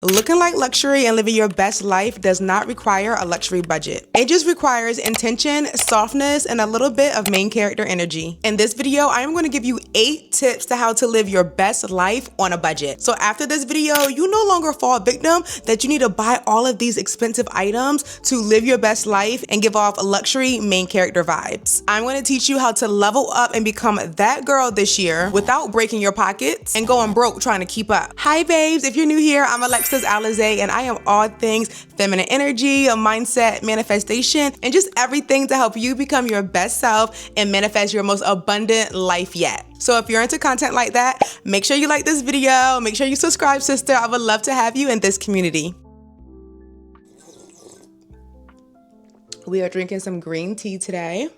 Looking like luxury and living your best life does not require a luxury budget. It just requires intention, softness, and a little bit of main character energy. In this video, I am going to give you 8 tips to how to live your best life on a budget. So after this video, you no longer fall victim that you need to buy all of these expensive items to live your best life and give off luxury main character vibes. I'm going to teach you how to level up and become that girl this year without breaking your pockets and going broke trying to keep up. Hi babes, if you're new here, I'm Alexis Alize, and I am all things feminine energy, mindset, manifestation, and just everything to help you become your best self and manifest your most abundant life yet. So if you're into content like that, make sure you like this video, make sure you subscribe, sister. I would love to have you in this community. We are drinking some green tea today.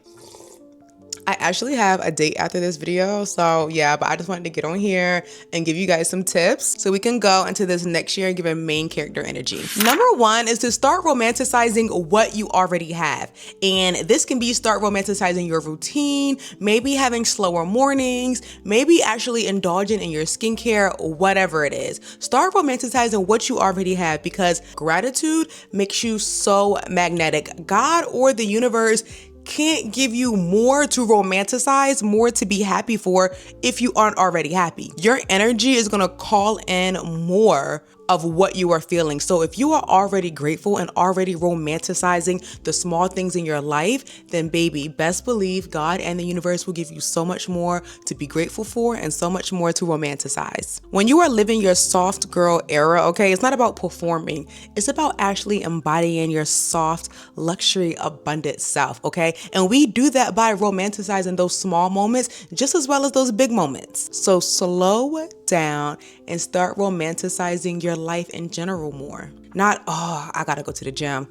I actually have a date after this video, so yeah, but I just wanted to get on here and give you guys some tips so we can go into this next year and give a main character energy. Number 1 is to start romanticizing what you already have. And this can be start romanticizing your routine, maybe having slower mornings, maybe actually indulging in your skincare, whatever it is. Start romanticizing what you already have because gratitude makes you so magnetic. God or the universe can't give you more to romanticize, more to be happy for if you aren't already happy. Your energy is gonna call in more of what you are feeling. So if you are already grateful and already romanticizing the small things in your life, then baby, best believe God and the universe will give you so much more to be grateful for and so much more to romanticize. When you are living your soft girl era, okay, it's not about performing. It's about actually embodying your soft, luxury, abundant self, okay? And we do that by romanticizing those small moments just as well as those big moments. So slow down and start romanticizing your life in general more. Not, oh, I gotta go to the gym.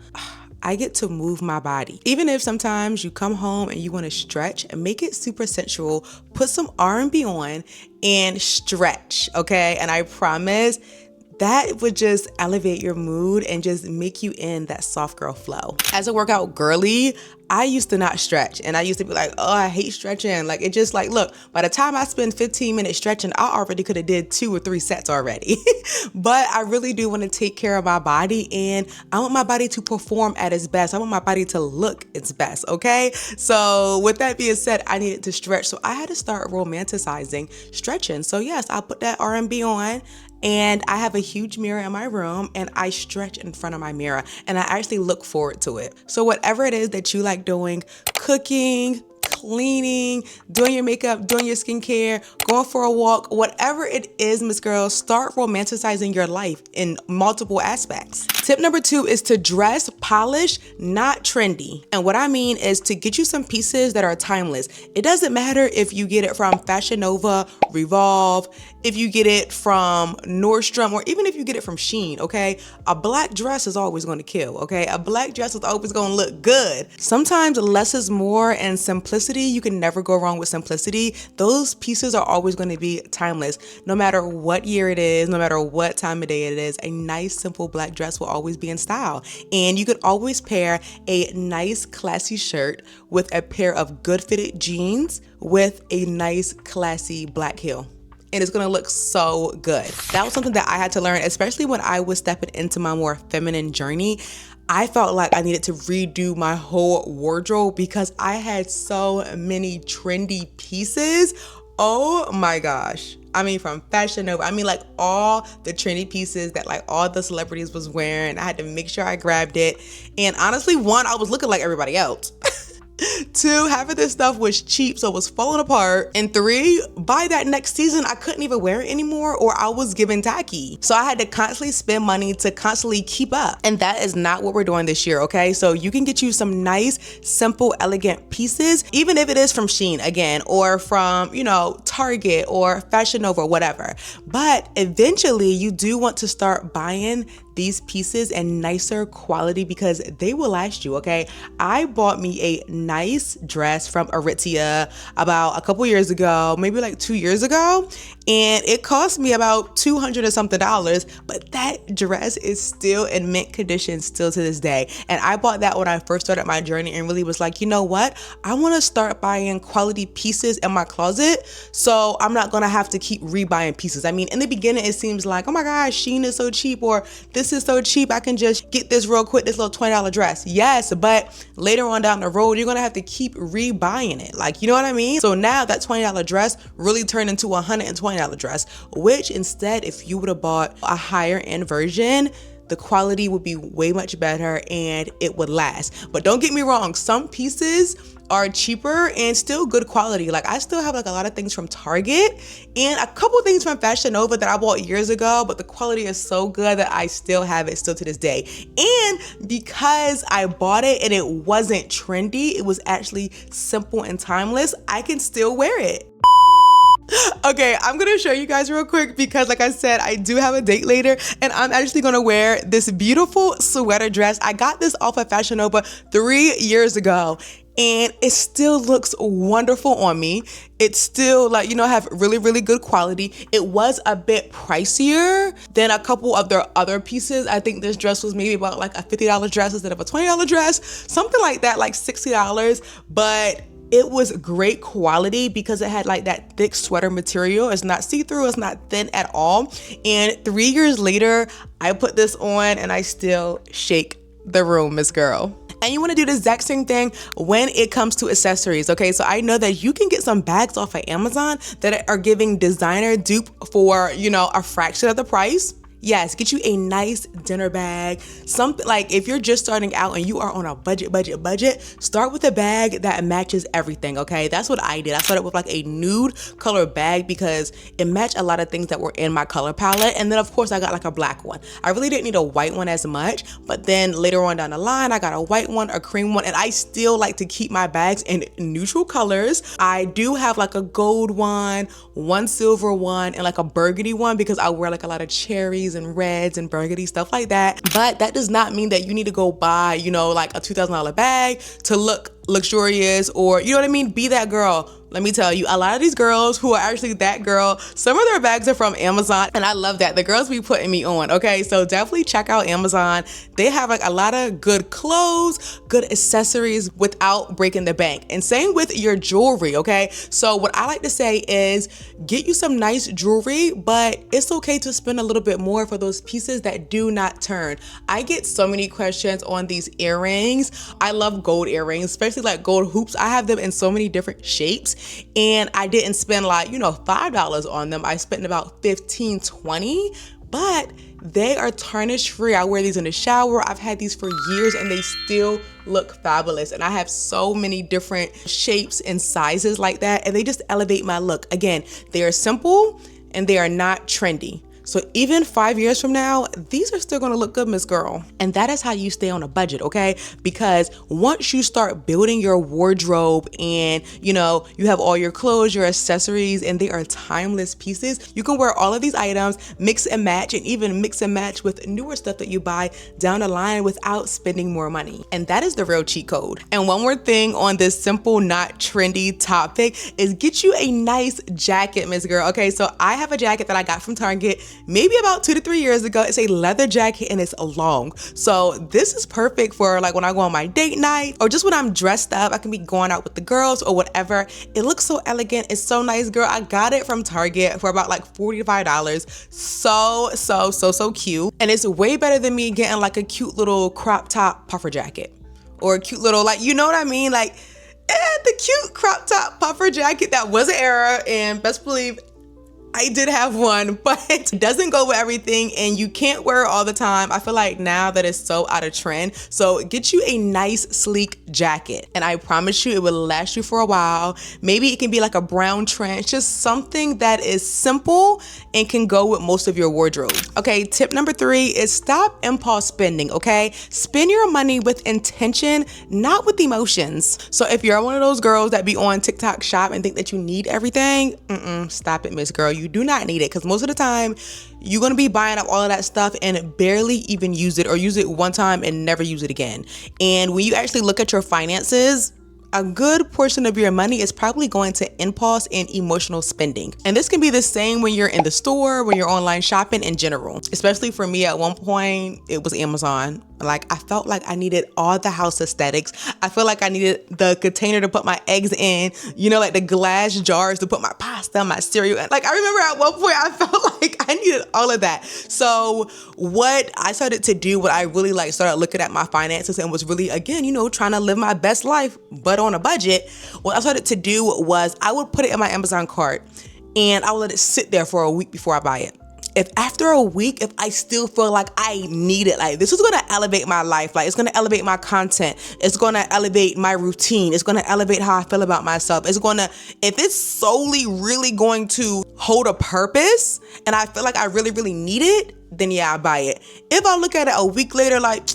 I get to move my body. Even if sometimes you come home and you want to stretch and make it super sensual, put some R&B on and stretch, okay? And I promise that would just elevate your mood and just make you in that soft girl flow. As a workout girly, I used to not stretch and I used to be like, oh, I hate stretching. Like it just like, look, by the time I spend 15 minutes stretching, I already could have did 2 or 3 sets already. But I really do want to take care of my body and I want my body to perform at its best. I want my body to look its best, okay? So with that being said, I needed to stretch. So I had to start romanticizing stretching. So yes, I'll put that R&B on. And I have a huge mirror in my room and I stretch in front of my mirror and I actually look forward to it. So whatever it is that you like doing, cooking, cleaning, doing your makeup, doing your skincare, going for a walk, whatever it is, Miss Girl, start romanticizing your life in multiple aspects. Tip number 2 is to dress polished, not trendy. And what I mean is to get you some pieces that are timeless. It doesn't matter if you get it from Fashion Nova, Revolve, if you get it from Nordstrom, or even if you get it from Shein, okay? A black dress is always going to kill, okay? A black dress is always going to look good. Sometimes less is more, and simplicity, you can never go wrong with simplicity. Those pieces are always going to be timeless. No matter what year it is, no matter what time of day it is, a nice simple black dress will always be in style. And you could always pair a nice classy shirt with a pair of good fitted jeans with a nice classy black heel. And it's gonna look so good. That was something that I had to learn, especially when I was stepping into my more feminine journey. I felt like I needed to redo my whole wardrobe because I had so many trendy pieces. Oh my gosh. I mean, from Fashion Nova, I mean like all the trendy pieces that like all the celebrities was wearing. I had to make sure I grabbed it. And honestly, 1, I was looking like everybody else. 2, half of this stuff was cheap, so it was falling apart. And 3, by that next season, I couldn't even wear it anymore or I was giving tacky. So I had to constantly spend money to constantly keep up. And that is not what we're doing this year, okay? So you can get you some nice, simple, elegant pieces, even if it is from Shein again, or from, you know, Target or Fashion Nova, whatever. But eventually you do want to start buying these pieces in nicer quality because they will last you, okay? I bought me a nice dress from Aritzia about a couple years ago, maybe like 2 years ago. and it cost me about $200 or something, but that dress is still in mint condition still to this day. And I bought that when I first started my journey and really was like, you know what? I want to start buying quality pieces in my closet, so I'm not going to have to keep rebuying pieces. I mean, in the beginning, it seems like, oh my gosh, Shein is so cheap, or this is so cheap, I can just get this real quick, this little $20 dress. Yes, but later on down the road, you're going to have to keep rebuying it. Like, you know what I mean? So now that $20 dress really turned into a $120 dress, which instead, if you would have bought a higher end version, the quality would be way much better and it would last. But don't get me wrong, some pieces are cheaper and still good quality. Like, I still have like a lot of things from Target and a couple things from Fashion Nova that I bought years ago, but the quality is so good that I still have it still to this day. And because I bought it and it wasn't trendy, it was actually simple and timeless, I can still wear it. Okay, I'm gonna show you guys real quick because like I said, I do have a date later and I'm actually gonna wear this beautiful sweater dress. I got this off of Fashion Nova 3 years ago and it still looks wonderful on me. It's still like, you know, have really, really good quality. It was a bit pricier than a couple of their other pieces. I think this dress was maybe about like a $50 dress instead of a $20 dress, something like that, like $60, but it was great quality because it had like that thick sweater material. It's not see-through, it's not thin at all. And 3 years later, I put this on and I still shake the room, Miss Girl. And you want to do the exact same thing when it comes to accessories, okay? So I know that you can get some bags off of Amazon that are giving designer dupe for, you know, a fraction of the price. Yes, get you a nice dinner bag. Something like if you're just starting out and you are on a budget, start with a bag that matches everything, okay? That's what I did. I started with like a nude color bag because it matched a lot of things that were in my color palette. And then of course I got like a black one. I really didn't need a white one as much, but then later on down the line, I got a white one, a cream one, and I still like to keep my bags in neutral colors. I do have like a gold one silver one, and like a burgundy one because I wear like a lot of cherries and reds and burgundy, stuff like that. But that does not mean that you need to go buy, you know, like a $2,000 bag to look luxurious, or you know what I mean, be that girl. Let me tell you, a lot of these girls who are actually that girl, some of their bags are from Amazon, and I love that. The girls be putting me on, okay? So definitely check out Amazon. They have like a lot of good clothes, good accessories without breaking the bank. And same with your jewelry, okay? So what I like to say is get you some nice jewelry, but it's okay to spend a little bit more for those pieces that do not turn. I get so many questions on these earrings. I love gold earrings, especially like gold hoops. I have them in so many different shapes. And I didn't spend like, you know, $5 on them. I spent about $15, $20, but they are tarnish free. I wear these in the shower. I've had these for years and they still look fabulous. And I have so many different shapes and sizes like that. And they just elevate my look. Again, they are simple and they are not trendy. So even 5 years from now, these are still gonna look good, Miss Girl. And that is how you stay on a budget, okay? Because once you start building your wardrobe and, you know, you have all your clothes, your accessories, and they are timeless pieces, you can wear all of these items, mix and match, and even mix and match with newer stuff that you buy down the line without spending more money. And that is the real cheat code. And one more thing on this simple, not trendy topic is get you a nice jacket, Miss Girl. Okay, so I have a jacket that I got from Target maybe about 2 to 3 years ago. It's a leather jacket and it's long. So this is perfect for like when I go on my date night or just when I'm dressed up. I can be going out with the girls or whatever. It looks so elegant. It's so nice, girl. I got it from Target for about like $45. So cute. And it's way better than me getting like a cute little crop top puffer jacket or a cute little, like, you know what I mean? Like, the cute crop top puffer jacket, that was an era, and best believe I did have one, but it doesn't go with everything and you can't wear it all the time. I feel like now that it's so out of trend. So get you a nice sleek jacket and I promise you it will last you for a while. Maybe it can be like a brown trench, just something that is simple and can go with most of your wardrobe. Okay, tip number 3 is stop impulse spending, okay? Spend your money with intention, not with emotions. So if you're one of those girls that be on TikTok shop and think that you need everything, stop it, Miss Girl. You do not need it because most of the time you're going to be buying up all of that stuff and barely even use it or use it one time and never use it again. And when you actually look at your finances, a good portion of your money is probably going to impulse and emotional spending. And this can be the same when you're in the store, when you're online shopping in general. Especially for me, at one point, it was Amazon. Like, I felt like I needed all the house aesthetics. I feel like I needed the container to put my eggs in, you know, like the glass jars to put my pasta, my cereal in. Like, I remember at one point I felt like I needed all of that. So what I started to do, what I really like started looking at my finances and was really, again, you know, trying to live my best life, but on a budget. What I started to do was I would put it in my Amazon cart and I would let it sit there for a week before I buy it. If after a week, if I still feel like I need it, like this is going to elevate my life, like it's going to elevate my content, it's going to elevate my routine, it's going to elevate how I feel about myself, it's going to, if it's solely really going to hold a purpose and I feel like I really, really need it, then yeah, I buy it. If I look at it a week later, like,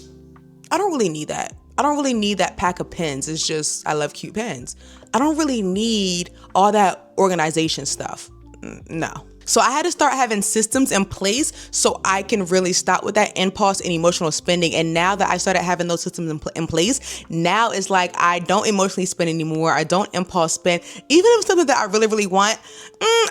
I don't really need that. I don't really need that pack of pens. It's just, I love cute pens. I don't really need all that organization stuff. No. So I had to start having systems in place so I can really stop with that impulse and emotional spending. And now that I started having those systems in place, now it's like I don't emotionally spend anymore. I don't impulse spend. Even if it's something that I really, really want,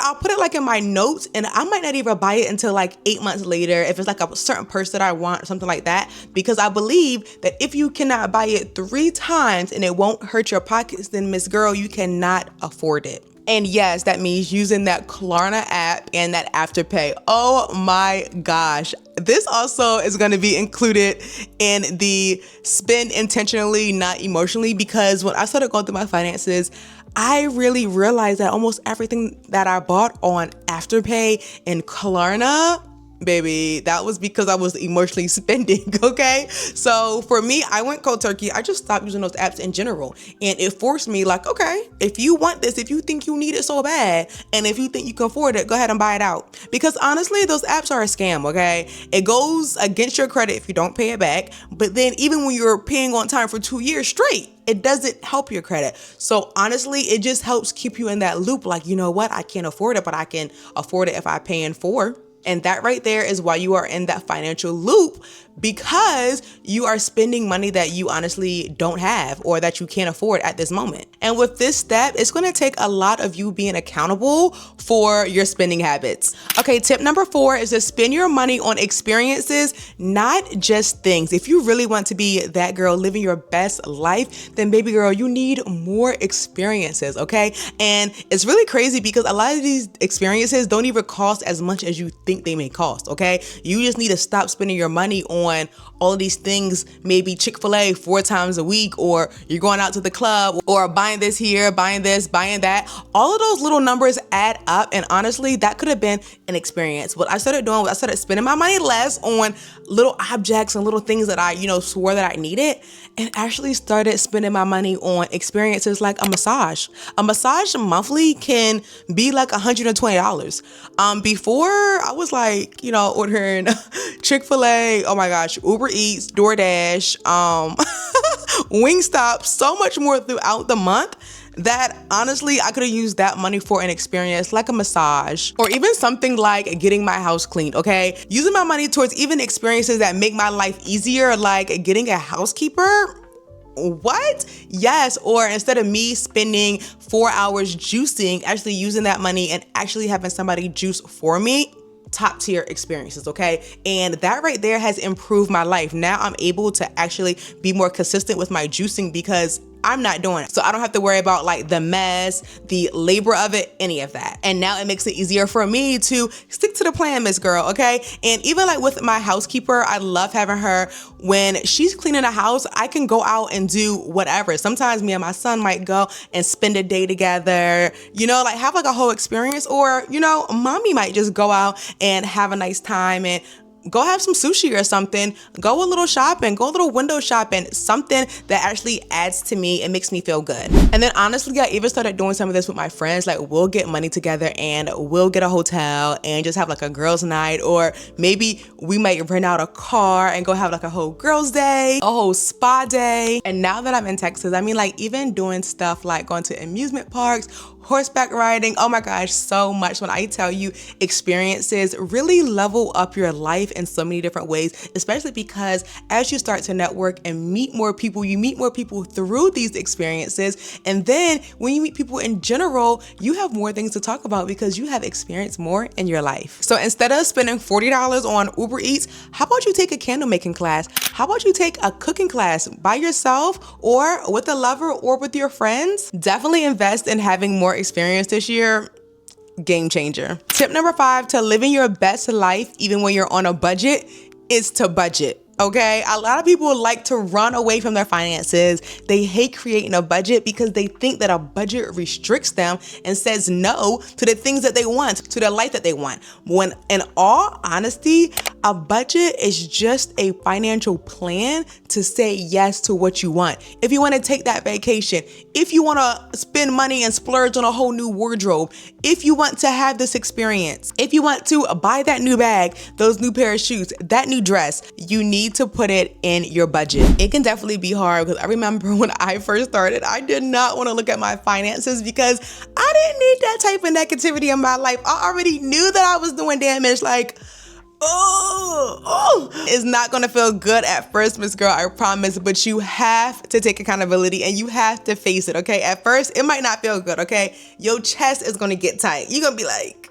I'll put it like in my notes and I might not even buy it until like 8 months later if it's like a certain purse that I want or something like that. Because I believe that if you cannot buy it 3 times and it won't hurt your pockets, then Miss Girl, you cannot afford it. And yes, that means using that Klarna app and that Afterpay. Oh my gosh. This also is going to be included in the spend intentionally, not emotionally, because when I started going through my finances, I really realized that almost everything that I bought on Afterpay and Klarna, baby, that was because I was emotionally spending, okay? So for me, I went cold turkey. I just stopped using those apps in general. And it forced me like, okay, if you want this, if you think you need it so bad, and if you think you can afford it, go ahead and buy it out. Because honestly, those apps are a scam, okay? It goes against your credit if you don't pay it back. But then even when you're paying on time for 2 years straight, it doesn't help your credit. So honestly, it just helps keep you in that loop. Like, you know what? I can't afford it, but I can afford it if I pay in full. And that right there is why you are in that financial loop, because you are spending money that you honestly don't have or that you can't afford at this moment. And with this step, it's going to take a lot of you being accountable for your spending habits. Okay, tip number 4 is to spend your money on experiences, not just things. If you really want to be that girl living your best life, then baby girl, you need more experiences, okay? And it's really crazy because a lot of these experiences don't even cost as much as you think they may cost, okay? You just need to stop spending your money on all of these things, maybe Chick-fil-A 4 times a week, or you're going out to the club, or buying this here, buying this, buying that. All of those little numbers add up, and honestly, that could have been an experience. What I started doing was I started spending my money less on little objects and little things that I, swore that I needed, and actually started spending my money on experiences like a massage. A massage monthly can be like $120. Before I was like, ordering Chick-fil-A, oh my gosh, Uber Eats, DoorDash, Wingstop, so much more throughout the month that honestly I could have used that money for an experience like a massage or even something like getting my house cleaned, okay? Using my money towards even experiences that make my life easier, like getting a housekeeper. What? Yes. Or instead of me spending 4 hours juicing, actually using that money and actually having somebody juice for me. Top tier experiences, okay? And that right there has improved my life. Now I'm able to actually be more consistent with my juicing because I'm not doing it. So I don't have to worry about like the mess, the labor of it, any of that. And now it makes it easier for me to stick to the plan, Miss Girl, okay? And even like with my housekeeper, I love having her. When she's cleaning the house, I can go out and do whatever. Sometimes me and my son might go and spend a day together, like have like a whole experience, or, mommy might just go out and have a nice time and go have some sushi or something, go a little shopping, go a little window shopping, something that actually adds to me and makes me feel good. And then honestly, I even started doing some of this with my friends. Like we'll get money together and we'll get a hotel and just have like a girls' night, or maybe we might rent out a car and go have like a whole girls' day, a whole spa day. And now that I'm in Texas, I mean like even doing stuff like going to amusement parks, horseback riding. Oh my gosh, so much. When I tell you, experiences really level up your life in so many different ways, especially because as you start to network and meet more people, you meet more people through these experiences. And then when you meet people in general, you have more things to talk about because you have experienced more in your life. So instead of spending $40 on Uber Eats, how about you take a candle making class? How about you take a cooking class by yourself or with a lover or with your friends? Definitely invest in having more experience this year. Game changer. Tip number 5 to living your best life, even when you're on a budget, is to budget. Okay, a lot of people like to run away from their finances. They hate creating a budget because they think that a budget restricts them and says no to the things that they want, to the life that they want. When in all honesty, a budget is just a financial plan to say yes to what you want. If you want to take that vacation, if you want to spend money and splurge on a whole new wardrobe, if you want to have this experience, if you want to buy that new bag, those new pair of shoes, that new dress, you need to put it in your budget. It can definitely be hard because I remember when I first started, I did not want to look at my finances because I didn't need that type of negativity in my life. I already knew that I was doing damage. Like, it's not gonna feel good at first, Miss Girl, I promise, but you have to take accountability and you have to face it, okay? At first, it might not feel good, okay? Your chest is gonna get tight. You're gonna be like,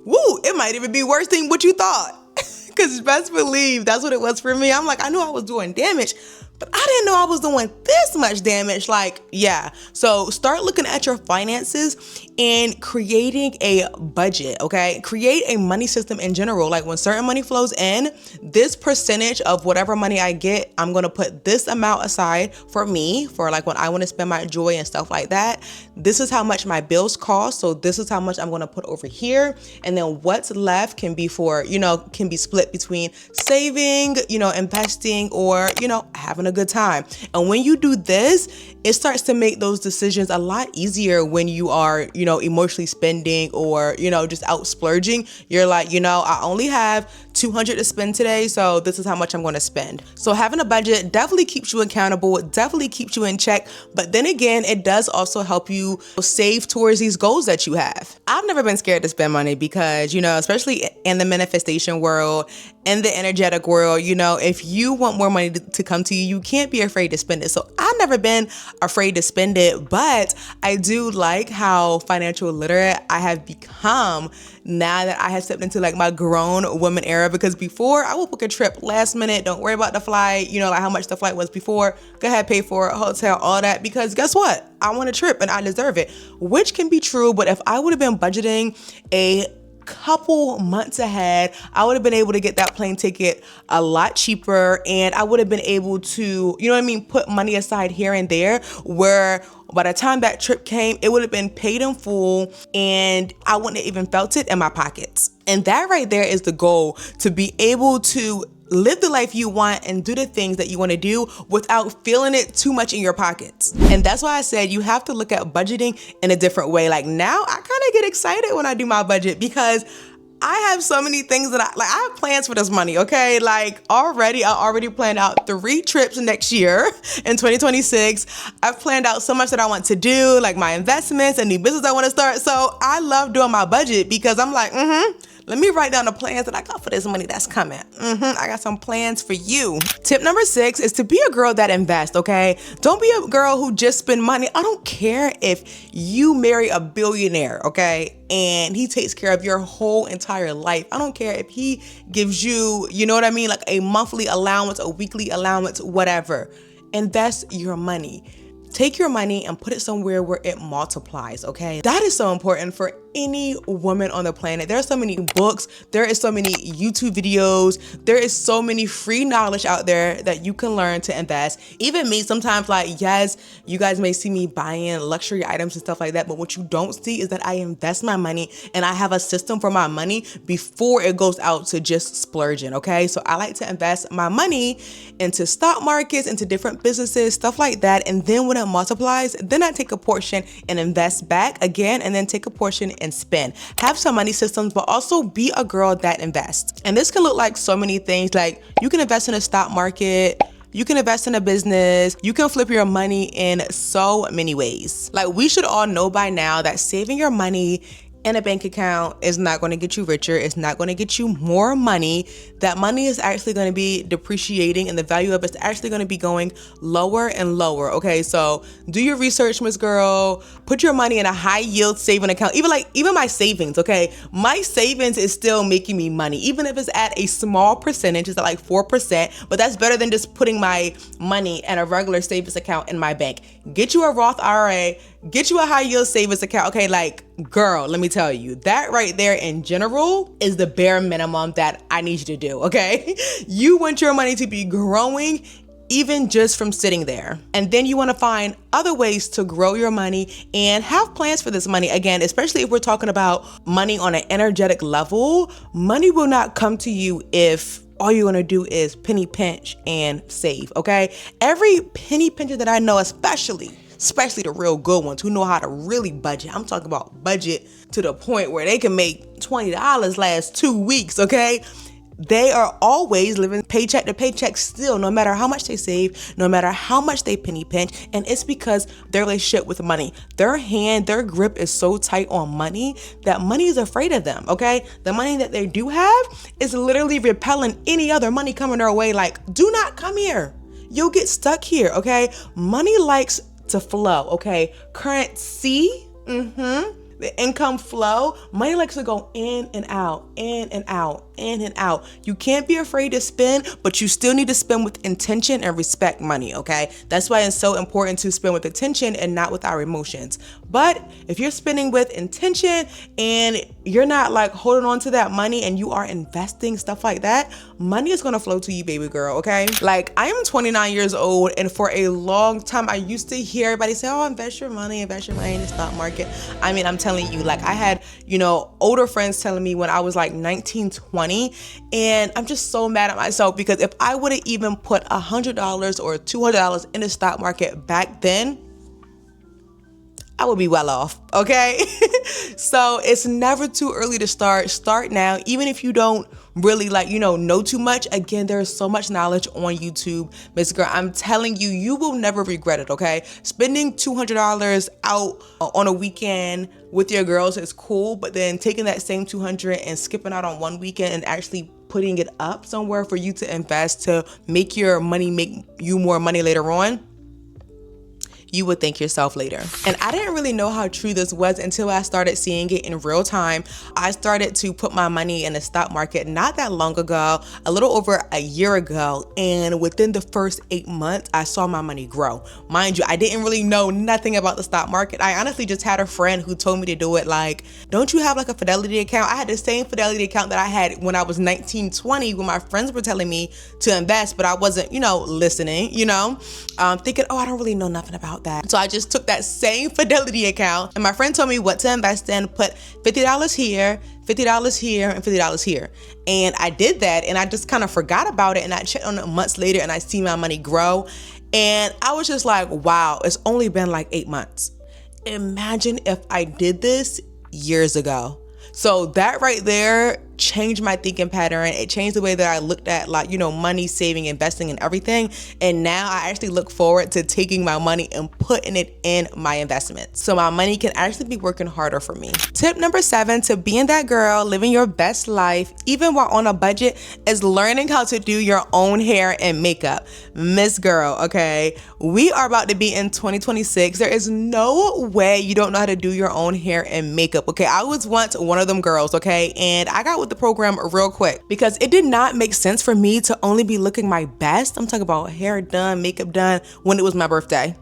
woo, it might even be worse than what you thought. Because best believe that's what it was for me. I'm like, I knew I was doing damage, but I didn't know I was doing this much damage. Like, yeah. So start looking at your finances and creating a budget, okay? Create a money system in general. Like when certain money flows in, this percentage of whatever money I get, I'm going to put this amount aside for me, for like when I want to spend my joy and stuff like that. This is how much my bills cost. So this is how much I'm going to put over here. And then what's left can be for, can be split between saving, investing, or, having a good time. And when you do this, it starts to make those decisions a lot easier when you are, emotionally spending or, just out splurging. You're like, I only have $200 to spend today, so this is how much I'm going to spend. So having a budget definitely keeps you accountable. It definitely keeps you in check. But then again, it does also help you save towards these goals that you have. I've never been scared to spend money because, especially in the manifestation world, in the energetic world, if you want more money to come to you, you can't be afraid to spend it. So I've never been afraid to spend it, but I do like how financial literate I have become now that I have stepped into like my grown woman era. Because before I would book a trip last minute, don't worry about the flight, like how much the flight was before, go ahead, pay for it, hotel, all that, because guess what? I want a trip and I deserve it, which can be true. But if I would have been budgeting a couple months ahead, I would have been able to get that plane ticket a lot cheaper, and I would have been able to, put money aside here and there, where by the time that trip came, it would have been paid in full and I wouldn't have even felt it in my pockets. And that right there is the goal, to be able to live the life you want and do the things that you want to do without feeling it too much in your pockets. And that's why I said you have to look at budgeting in a different way. Like now I kind of get excited when I do my budget because I have so many things that I have plans for this money, okay? Like I already planned out 3 trips next year in 2026. I've planned out so much that I want to do, like my investments and new business I want to start. So I love doing my budget because I'm like, let me write down the plans that I got for this money that's coming. I got some plans for you. Tip number 6 is to be a girl that invests, okay? Don't be a girl who just spend money. I don't care if you marry a billionaire, okay? And he takes care of your whole entire life. I don't care if he gives you, like a monthly allowance, a weekly allowance, whatever. Invest your money. Take your money and put it somewhere where it multiplies, okay? That is so important for any woman on the planet. There are so many books, there is so many YouTube videos, there is so many free knowledge out there that you can learn to invest. Even me, sometimes like, yes, you guys may see me buying luxury items and stuff like that, but what you don't see is that I invest my money and I have a system for my money before it goes out to just splurging, okay? So I like to invest my money into stock markets, into different businesses, stuff like that. And then when it multiplies, then I take a portion and invest back again, and then take a portion and spend. Have some money systems, but also be a girl that invests. And this can look like so many things. Like you can invest in a stock market, You can invest in a business. You can flip your money in so many ways. Like, we should all know by now that saving your money in a bank account is not going to get you richer. It's not going to get you more money. That money is actually going to be depreciating, and the value of it's actually going to be going lower and lower. Okay, so do your research, Miss Girl. Put your money in a high yield saving account. Even my savings, okay? My savings is still making me money, even if it's at a small percentage. It's at like 4%, but that's better than just putting my money in a regular savings account in my bank. Get you a Roth IRA. Get you a high yield savings account. Okay, like, girl, let me tell you, that right there in general is the bare minimum that I need you to do, okay? You want your money to be growing even just from sitting there. And then you want to find other ways to grow your money and have plans for this money. Again, especially if we're talking about money on an energetic level, money will not come to you if all you're gonna do is penny pinch and save, okay? Every penny pincher that I know, especially the real good ones who know how to really budget. I'm talking about budget to the point where they can make $20 last 2 weeks, okay? They are always living paycheck to paycheck still, no matter how much they save, no matter how much they penny pinch. And it's because their relationship with money, their grip is so tight on money that money is afraid of them, okay? The money that they do have is literally repelling any other money coming their way. Like, do not come here. You'll get stuck here, okay? Money likes to flow, okay? Currency, the income flow, money likes to go in and out, in and out, in and out. You can't be afraid to spend, but you still need to spend with intention and respect money, okay? That's why it's so important to spend with intention and not with our emotions. But if you're spending with intention and you're not like holding on to that money and you are investing, stuff like that, money is gonna flow to you, baby girl, okay? Like, I am 29 years old, and for a long time, I used to hear everybody say, oh, invest your money in the stock market. I mean, I'm telling you, like, I had, older friends telling me when I was like 19, 20, and I'm just so mad at myself because if I would have even put $100 or $200 in the stock market back then, I would be well off, okay? So it's never too early to start. Start now, even if you don't really know too much. Again, there's so much knowledge on YouTube, Miss Girl. I'm telling you, you will never regret it, okay? Spending $200 out on a weekend with your girls is cool, but then taking that same $200 and skipping out on one weekend and actually putting it up somewhere for you to invest to make your money make you more money later on, you would thank yourself later. And I didn't really know how true this was until I started seeing it in real time. I started to put my money in the stock market not that long ago, a little over a year ago. And within the first 8 months, I saw my money grow. Mind you, I didn't really know nothing about the stock market. I honestly just had a friend who told me to do it. Like, don't you have like a Fidelity account? I had the same Fidelity account that I had when I was 19, 20, when my friends were telling me to invest, but I wasn't, listening, thinking, oh, I don't really know nothing about that. So I just took that same Fidelity account, and my friend told me what to invest in, put $50 here, $50 here, and $50 here. And I did that, and I just kind of forgot about it, and I checked on it months later, and I see my money grow. And I was just like, wow, it's only been like 8 months. Imagine if I did this years ago. So that right there changed my thinking pattern. It changed the way that I looked at money, saving, investing, and everything. And now I actually look forward to taking my money and putting it in my investments, so my money can actually be working harder for me. Tip number 7 to being that girl, living your best life, even while on a budget, is learning how to do your own hair and makeup. Miss Girl, okay? We are about to be in 2026. There is no way you don't know how to do your own hair and makeup, okay? I was once one of them girls, okay? And I got with the program real quick because it did not make sense for me to only be looking my best. I'm talking about hair done, makeup done when it was my birthday,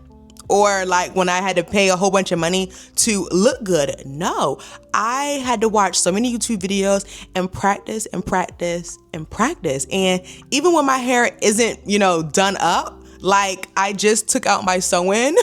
or like when I had to pay a whole bunch of money to look good. No, I had to watch so many YouTube videos and practice and practice and practice. And even when my hair isn't, done up, like I just took out my sew-in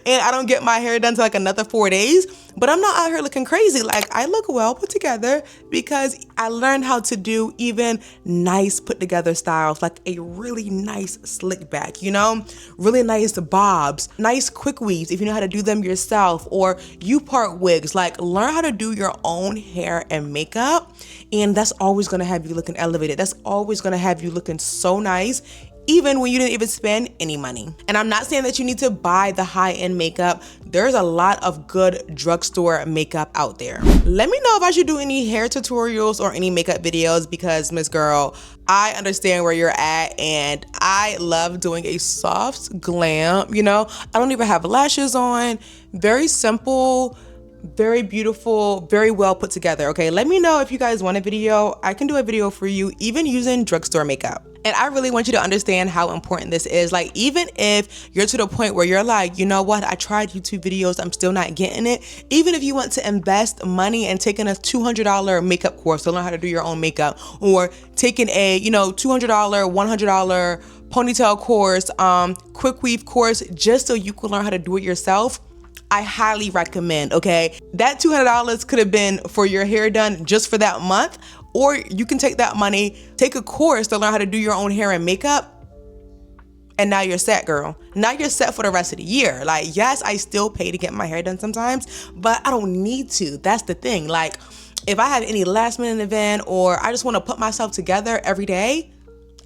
and I don't get my hair done till like another 4 days, but I'm not out here looking crazy. Like, I look well put together because I learned how to do even nice put together styles, like a really nice slick back, really nice bobs, nice quick weaves if you know how to do them yourself, or you part wigs. Like, learn how to do your own hair and makeup, and that's always gonna have you looking elevated. That's always gonna have you looking so nice, even when you didn't even spend any money. And I'm not saying that you need to buy the high-end makeup. There's a lot of good drugstore makeup out there. Let me know if I should do any hair tutorials or any makeup videos, because Miss Girl, I understand where you're at and I love doing a soft glam, you know? I don't even have lashes on. Very simple, very beautiful, very well put together, okay? Let me know if you guys want a video. I can do a video for you, even using drugstore makeup. And I really want you to understand how important this is. Like, even if you're to the point where you're like, you know what, I tried YouTube videos, I'm still not getting it. Even if you want to invest money and taking a $200 makeup course to learn how to do your own makeup, or taking a, you know, $200, $100 ponytail course, quick weave course, just so you can learn how to do it yourself, I highly recommend, okay? That $200 could have been for your hair done just for that month, or you can take that money, take a course to learn how to do your own hair and makeup, and now you're set, girl. Now you're set for the rest of the year. Like, yes, I still pay to get my hair done sometimes, but I don't need to. That's the thing. Like, if I have any last minute event or I just want to put myself together every day,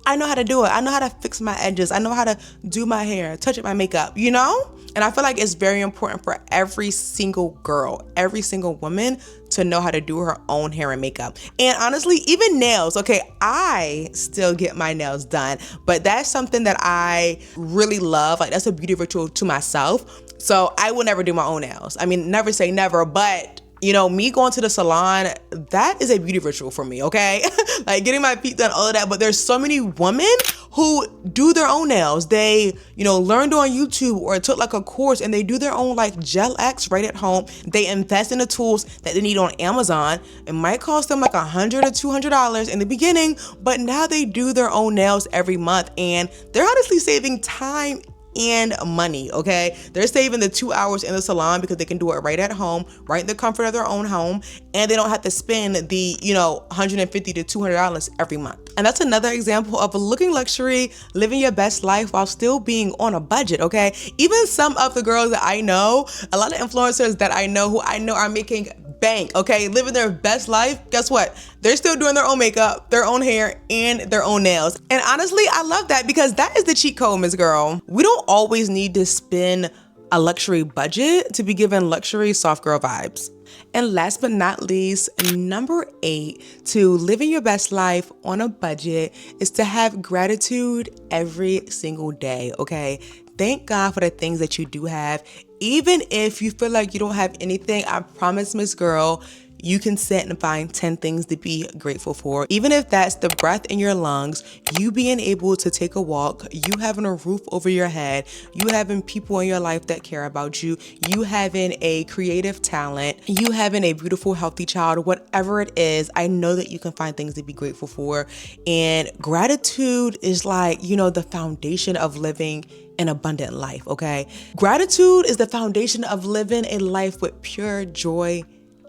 I know how to do it. I know how to fix my edges. I know how to do my hair, touch up my makeup, you know? And I feel like it's very important for every single girl, every single woman to know how to do her own hair and makeup. And honestly, even nails, okay, I still get my nails done, but that's something that I really love. Like, that's a beauty ritual to myself. So I will never do my own nails. I mean, never say never, but you know, me going to the salon, that is a beauty ritual for me, okay? Like, getting my feet done, all of that. But there's so many women who do their own nails. They, you know, learned on YouTube or took like a course, and they do their own like gel X right at home. They invest in the tools that they need on Amazon. It might cost them like $100 or $200 in the beginning, but now they do their own nails every month, and they're honestly saving time and money, okay? They're saving the 2 hours in the salon because they can do it right at home, right in the comfort of their own home, and they don't have to spend the, you know, $150 to $200 every month. And that's another example of looking luxury, living your best life while still being on a budget, okay? Even some of the girls that I know, a lot of influencers that I know who I know are making bank, okay, living their best life, guess what? They're still doing their own makeup, their own hair, and their own nails. And honestly, I love that, because that is the cheat code, Miss Girl. We don't always need to spend a luxury budget to be given luxury soft girl vibes. And last but not least, number 8 to living your best life on a budget is to have gratitude every single day, okay? Thank God for the things that you do have. Even if you feel like you don't have anything, I promise, Miss Girl, you can sit and find 10 things to be grateful for. Even if that's the breath in your lungs, you being able to take a walk, you having a roof over your head, you having people in your life that care about you, you having a creative talent, you having a beautiful, healthy child, whatever it is, I know that you can find things to be grateful for. And gratitude is like, you know, the foundation of living an abundant life, okay? Gratitude is the foundation of living a life with pure joy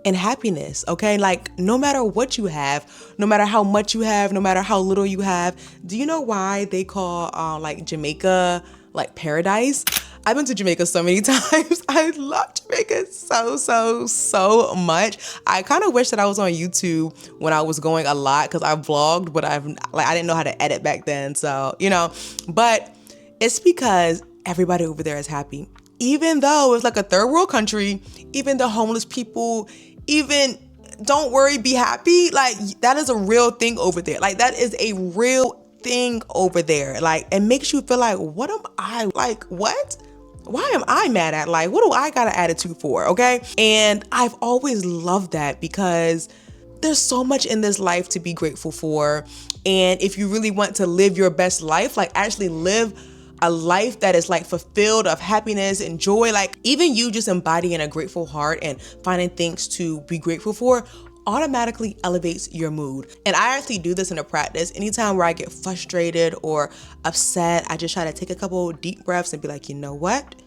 and happiness, okay? Like, no matter what you have, no matter how much you have, no matter how little you have. Do you know why they call like Jamaica like paradise? I've been to Jamaica so many times. I love Jamaica so much. I kind of wish that I was on YouTube when I was going a lot, because I vlogged, but I didn't know how to edit back then. So, you know, but it's because everybody over there is happy. Even though it's like a third world country, even the homeless people, even don't worry, be happy. Like, that is a real thing over there. Like, that is a real thing over there. Like, it makes you feel like, what am I, like, what? Why am I mad at? Like, what do I got an attitude for? Okay. And I've always loved that, because there's so much in this life to be grateful for. And if you really want to live your best life, like actually live a life that is like fulfilled of happiness and joy, like even you just embodying a grateful heart and finding things to be grateful for automatically elevates your mood. And I actually do this in a practice. Anytime where I get frustrated or upset, I just try to take a couple deep breaths and be like, you know what?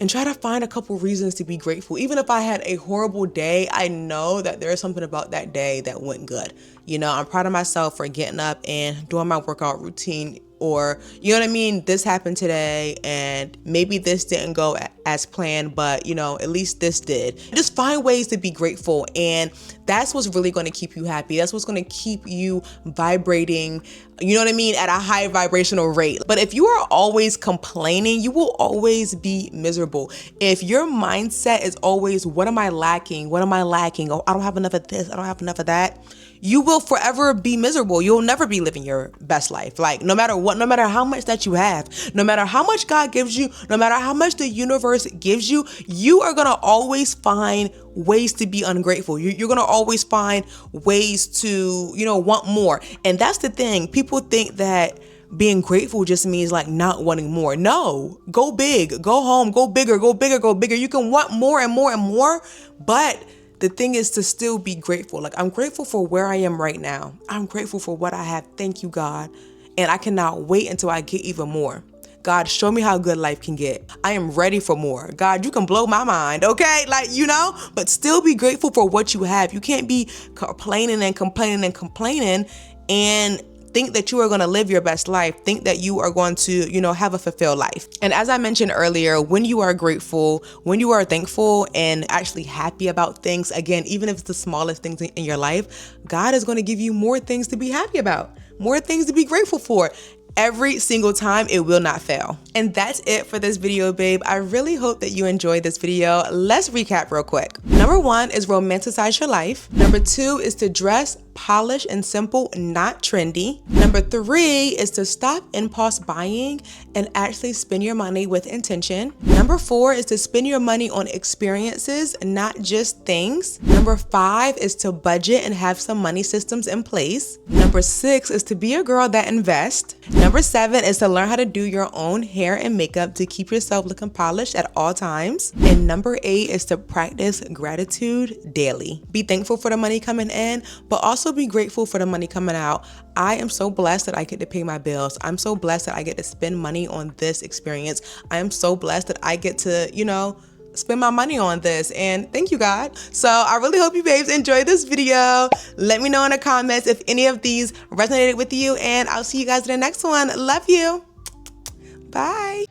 And try to find a couple reasons to be grateful. Even if I had a horrible day, I know that there is something about that day that went good. You know, I'm proud of myself for getting up and doing my workout routine or you know what I mean, this happened today and maybe this didn't go as planned, but you know, at least this did. Just find ways to be grateful, and that's what's really going to keep you happy. That's what's going to keep you vibrating, you know what I mean, at a high vibrational rate. But if you are always complaining, you will always be miserable. If your mindset is always, what am I lacking? What am I lacking? Oh, I don't have enough of this. I don't have enough of that. You will forever be miserable. You'll never be living your best life. Like, no matter what, no matter how much that you have, no matter how much God gives you, no matter how much the universe gives you, you are going to always find ways to be ungrateful. You're going to always find ways to, you know, want more. And that's the thing. People think that being grateful just means like not wanting more. No, go big, go home, go bigger, go bigger, go bigger. You can want more and more and more, but the thing is to still be grateful. Like, I'm grateful for where I am right now. I'm grateful for what I have. Thank you, God. And I cannot wait until I get even more. God, show me how good life can get. I am ready for more. God, you can blow my mind, okay? Like, you know, but still be grateful for what you have. You can't be complaining and complaining and complaining and think that you are going to live your best life. Think that you are going to, you know, have a fulfilled life. And as I mentioned earlier, when you are grateful, when you are thankful and actually happy about things, again, even if it's the smallest things in your life, God is going to give you more things to be happy about, more things to be grateful for. Every single time, it will not fail. And that's it for this video, babe. I really hope that you enjoyed this video. Let's recap real quick. Number 1 is romanticize your life. Number 2 is to dress polished and simple, not trendy. Number 3 is to stop impulse buying and actually spend your money with intention. Number 4 is to spend your money on experiences, not just things. Number 5 is to budget and have some money systems in place. Number 6 is to be a girl that invests. Number 7 is to learn how to do your own hair and makeup to keep yourself looking polished at all times. And number 8 is to practice gratitude daily. Be thankful for the money coming in, but also be grateful for the money coming out. I am so blessed that I get to pay my bills. I'm so blessed that I get to spend money on this experience. I am so blessed that I get to, you know, spend my money on this, and thank you, God. So I really hope you babes enjoyed this video. Let me know in the comments if any of these resonated with you, and I'll see you guys in the next one. Love you. Bye.